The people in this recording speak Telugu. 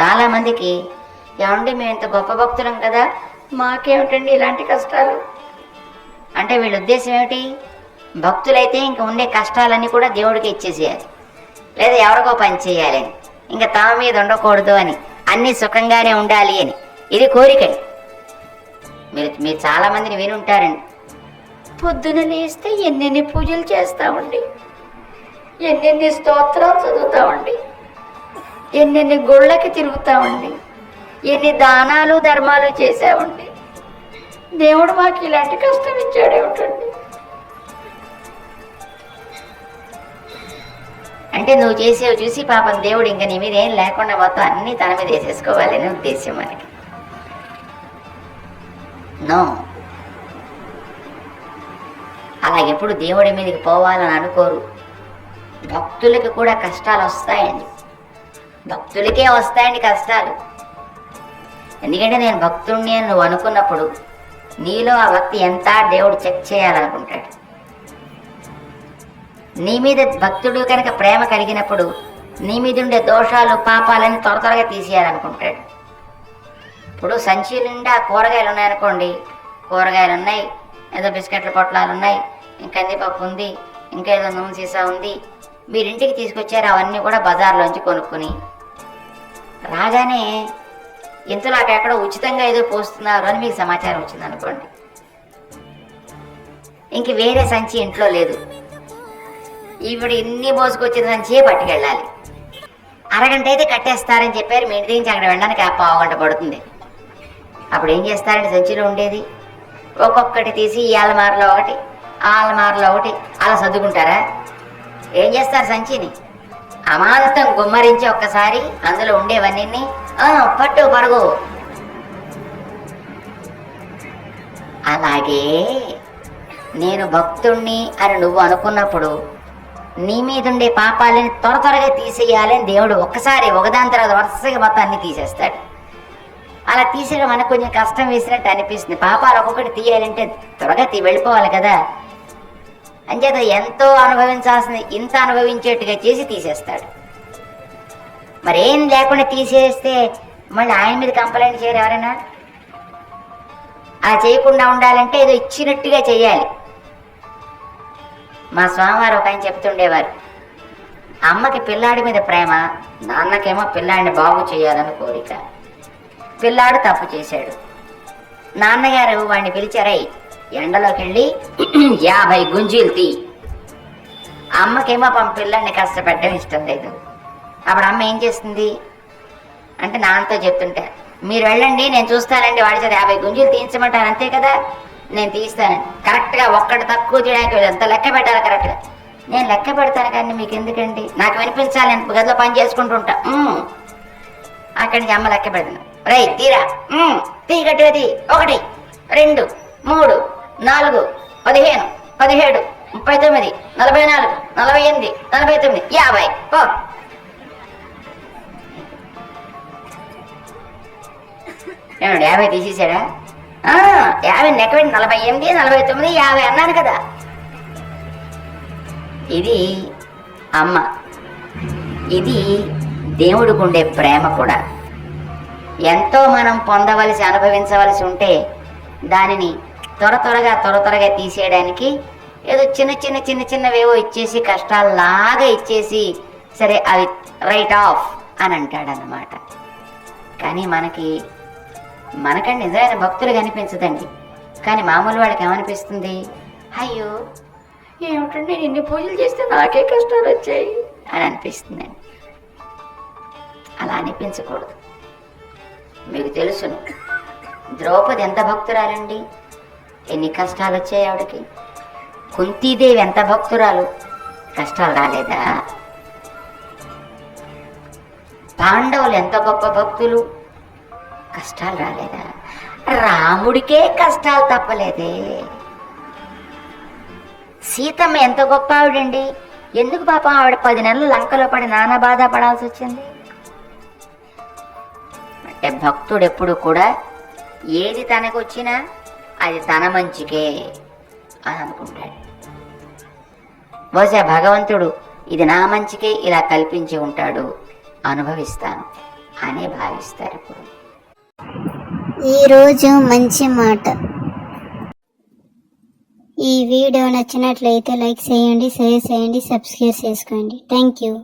చాలామందికి ఏమండి మేము ఇంత గొప్ప భక్తులం కదా, మాకేమిటండి ఇలాంటి కష్టాలు అంటే వీళ్ళ ఉద్దేశం ఏమిటి? భక్తులైతే ఇంక ఉండే కష్టాలన్నీ కూడా దేవుడికి ఇచ్చేసేయాలి, లేదా ఎవరికో పని చేయాలి అని, ఇంకా తమ మీద ఉండకూడదు అని, అన్నీ సుఖంగానే ఉండాలి అని. ఇది కోరికండి. మీరు చాలామందిని విని ఉంటారండి, పొద్దున లేస్తే ఎన్నెన్ని పూజలు చేస్తామండి, ఎన్నెన్ని స్తోత్రాలు చదువుతామండి, ఎన్నెన్ని గుళ్ళకి తిరుగుతామండి, ఎన్ని దానాలు ధర్మాలు చేసామండి, దేవుడు మాకు ఇలాంటి కష్టం ఇచ్చాడేమిటండి అంటే నువ్వు చేసేవి చూసి పాపం దేవుడు ఇంకా నీ మీద ఏం లేకుండా మొత్తం అన్నీ తన మీద వేసేసుకోవాలనే ఉద్దేశం మనకి. నో, అలాగెప్పుడు దేవుడి మీదకి పోవాలని అనుకోరు. భక్తులకి కూడా కష్టాలు వస్తాయండి, భక్తులకే వస్తాయండి కష్టాలు. ఎందుకంటే నేను భక్తుడిని అని నువ్వు అనుకున్నప్పుడు నీలో ఆ భక్తి ఎంత దేవుడు చెక్ చేయాలనుకుంటాడు. నీ మీద భక్తుడు కనుక ప్రేమ కలిగినప్పుడు నీ మీద ఉండే దోషాలు పాపాలని త్వరగా తీసేయాలనుకుంటాడు. ఇప్పుడు సంచి నిండా కూరగాయలు ఉన్నాయనుకోండి, కూరగాయలు ఉన్నాయి, ఏదో బిస్కెట్ల పొట్లాలు ఉన్నాయి, ఇంకా కందిపప్పు ఉంది, ఇంకా ఏదో నూనె సీసా ఉంది, మీరింటికి తీసుకొచ్చారు. అవన్నీ కూడా బజార్లోంచి కొనుక్కుని రాగానే ఇంతలో అక్కడ ఉచితంగా ఏదో పోస్తున్నారు అని మీకు సమాచారం వచ్చిందనుకోండి, ఇంక వేరే సంచి ఇంట్లో లేదు, ఈవిడ ఇన్ని మోసుకొచ్చిన సంచియే పట్టుకెళ్ళాలి. అరగంట అయితే కట్టేస్తారని చెప్పారు, మీ ఇంటి నుంచి అక్కడ వెళ్ళడానికి ఆ పావుగంట పడుతుంది. అప్పుడు ఏం చేస్తారంటే సంచిలో ఉండేది ఒక్కొక్కటి తీసి ఈ అలమారలో ఒకటి, ఆ అలమారలో ఒకటి అలా సర్దుకుంటారా? ఏం చేస్తారు? సంచిని అమాంతం గుమ్మరించి ఒక్కసారి అందులో ఉండేవన్నీ పట్టు పరుగు. అలాగే నేను భక్తుణ్ణి అని నువ్వు అనుకున్నప్పుడు నీ మీద ఉండే పాపాలని త్వరగా తీసేయాలని దేవుడు ఒక్కసారి ఒకదాని తర్వాత వరుసగా మొత్తం అన్ని తీసేస్తాడు. అలా తీసేయడం మనకు కొంచెం కష్టం వేసినట్టు అనిపిస్తుంది. పాపాలు ఒక్కొక్కటి తీయాలంటే త్వరగా వెళ్ళిపోవాలి కదా, అంచేత ఎంతో అనుభవించాల్సింది ఇంత అనుభవించేట్టుగా చేసి తీసేస్తాడు. మరేం లేకుండా తీసేస్తే మళ్ళీ ఆయన మీద కంప్లైంట్ చేయరు ఎవరైనా? అలా చేయకుండా ఉండాలంటే ఏదో ఇచ్చినట్టుగా చెయ్యాలి. మా స్వామివారు ఒక ఆయన చెప్తుండేవారు, అమ్మకి పిల్లాడి మీద ప్రేమ, నాన్నకేమో పిల్లాడిని బాగు చేయాలని కోరిక. పిల్లాడు తప్పు చేశాడు, నాన్నగారు వాడిని పిలిచారై ఎండలోకి వెళ్ళి 50 గుంజీలు తీ. అమ్మకేమో పిల్లాడిని కష్టపెట్టడం ఇష్టం లేదు. అప్పుడు అమ్మ ఏం చేస్తుంది అంటే నాన్నతో చెప్తుంటే, మీరు వెళ్ళండి నేను చూస్తానండి, వాడి చేత 50 గుంజీలు తీయించమంటారు, అంతే కదా, నేను తీస్తాను. కరెక్ట్గా ఒక్కటి తక్కువ చేయడానికి అంత లెక్క పెట్టాలి కరెక్ట్గా. నేను లెక్క పెడతాను కానీ మీకు ఎందుకండి, నాకు వినిపించాలి, నేను గదిలో పని చేసుకుంటూ ఉంటా. అక్కడి నుంచి అమ్మ లెక్క పెడతాను, రై తీరా, తీ గట్టిది, 1 2 3 4 15 17 39 44 48 49 50 పో. ఏమండి 50 తీసేసాడా? 50 లెక్క పెట్టి 48 49 50 అన్నాను కదా. ఇది అమ్మ, ఇది దేవుడికి ఉండే ప్రేమ కూడా. ఎంతో మనం పొందవలసి అనుభవించవలసి ఉంటే దానిని త్వరగా తీసేయడానికి ఏదో చిన్నవేవో ఇచ్చేసి కష్టాల్లాగా ఇచ్చేసి సరే అవి రైట్ ఆఫ్ అని అంటాడన్నమాట. కానీ మనకంటే నిజమైన భక్తులు కనిపించదండి. కానీ మామూలు వాళ్ళకి ఏమనిపిస్తుంది, అయ్యో ఏమిటండి నేను ఇన్ని పూజలు చేస్తే నాకే కష్టాలు వచ్చాయి అని అనిపిస్తుందండి. అలా అనిపించకూడదు. మీకు తెలుసును, ద్రౌపది ఎంత భక్తురాలండి, ఎన్ని కష్టాలు వచ్చాయి ఆవిడకి. కుంతీదేవి ఎంత భక్తురాలు, కష్టాలు రాలేదా? పాండవులు ఎంత గొప్ప భక్తులు, కష్టాలు రాలేదా? రాముడికే కష్టాలు తప్పలేదే. సీతమ్మ ఎంత గొప్ప ఆవిడండి, ఎందుకు పాపం ఆవిడ 10 నెలలు లంకలో పడి నానా బాధ పడాల్సి వచ్చింది? అంటే భక్తుడు ఎప్పుడు కూడా ఏది తనకు వచ్చినా అది తన మంచికే అని అనుకుంటాడు. బహుశా భగవంతుడు ఇది నా మంచికే ఇలా కల్పించి ఉంటాడు, అనుభవిస్తాను అనే భావిస్తారు ఇప్పుడు. ఈరోజు మంచి మాట. ఈ వీడియో నచ్చినట్లయితే లైక్ చేయండి, షేర్ చేయండి, సబ్స్క్రైబ్ చేసుకోండి. Thank you.